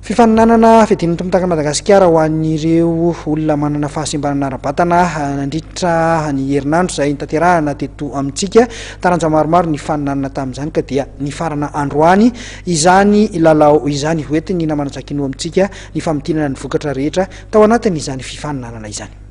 Fifaninanana fiadiana tompondaka Madagasikara ho an'ireo olona manana fahasembanana ara-batana nandritra ny herinandro izay tanterahana teto amintsika taranja maromaro ny faninanana tamin'izany ka dia ny farana androany izany lalao izany hoentiny ny namanatsakinao amintsika ny famotinana ny vokatra rehetra tao anatiny izany fifaninanana izany.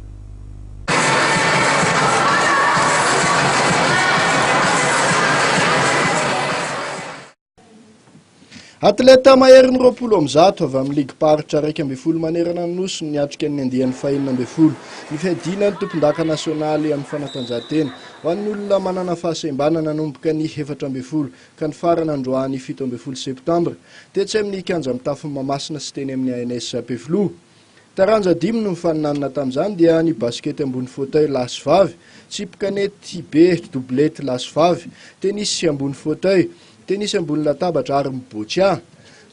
Atleta maherin'ny 20 avy amin'ny ligue paritra 1 manerana ny nosy niatrika ny andiany 4 ny fiadiana ny tompondaka nasionaly amin'ny fanatanjahantena ho an'ny olona manana fahasembanana nanomboka ny 4 ka ny farana androany 7 Septambra tetsy amin'ny kianja mitafy Mahamasina sy teny amin'ny ANS Ampefiloha. Taranja 5 no mifaninanana tamin'izany dia ny baskety ambony fauteuil lasy vavy, tsipikanety be doublety lasy vavy, tenisy ambony fauteuil, tenisy ambony latabatra ary miboatsia.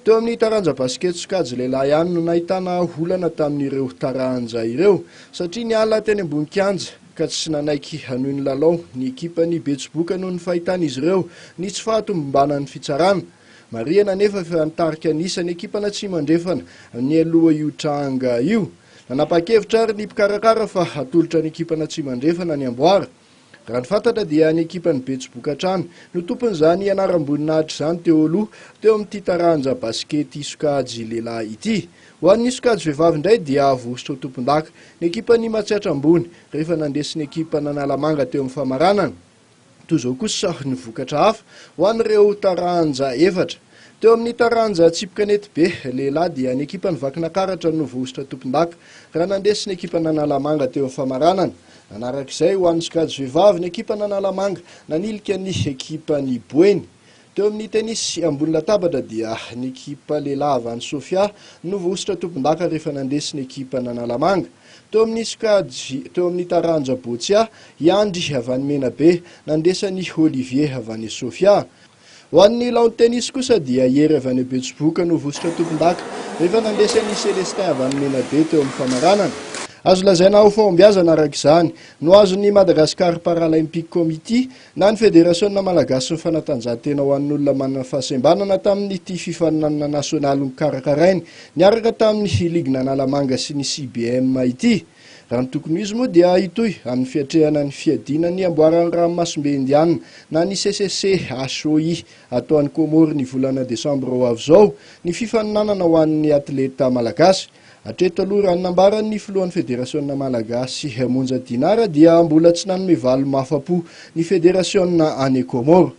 Teo amin'ny taranja basket sokajy lehilahy ihany no nahitana olana tamin'ireo taranja ireo satria ny ala teny ambony kianja ka tsy nanaiky hanohy ny lalao ny ekipany Betsiboka noho ny fahitan'izy ireo ny tsy fahatombombana ny fitsarana. Marihana nefa fa nitarika nisany ekipana tsy mandrefana ny aloha io tranga io. Nanapa-kevitra ary ny mpikarakara fa atolotra ny ekipana tsy mandrefana ny amboara. Raha ny fantatra dia ny ekipan'ny Betsiboka trano no tompon'izany ianaram-boninahitra izany teo aloha teo amin'ity taranja baskety sokajy lehilahy ity. Ho an'ny sokajy vehivavy indray dia vosotra ho tompondaka ny ekipany Matsiatra ambony rehefa nandesiny ekipana Nalamanga teo amin'ny famaranana. Toy izao kosa ny vokatra hafa ho an'ireo taranja efatra. Teo amin'ny taranja tsipikanety be lehilahy dia ny ekipany Vakinakaratra no vosotra tompondaka raha nandesiny ekipana Nalamanga teo amin'ny famaranana. Manarak'izay ho an'ny sokajy vehivavy ny ekipana Nalamanga nanilika ny ekipany Boeny. Teo amin'ny tenisy ambony latabatra dia ny ekipa lehilahy avy any Sofia no vosotra tompondaka rehefa nandesiny ekipana Nalamanga. Teo amin'ny taranja boatsia Iandry avy any Menabe nandesany Olivier avy any Sofia. Ho an'ny laon tenisy kosa dia Hery avy any Betsiboka no vosotra tompondaka rehefa nandesany Celestin avy any Menabe teo amin'ny famaranana. Azo lazaina ho fahombiazana arak'izany no azon'ny Madagascar Paraolympique Ok na ny Federasiona Malagasy ny fanatanjahantena ho an'ny olona manana fahasembanana tamin'ity fifaninanana nasionaly mikarakarainy niaraka tamin'ny ligna Nalamanga sy ny CBM ity. Raha ny tokony izy moa dia itoy amin'ny fiatrehana ny fiadiana ny amboaran'ny ranomasombe indiana na ny CCC HOI atao an'ny Komoro ny volana Desambra ho avy izao ny fifaninanana ho an'ny atleta malagasy. Hatreto aloha raha nambaran'ny filohan'ny Federasiona Malagasy Monja Dinara dia mbola tsy nanome valo mahafapo ny Federasiona any Komoro.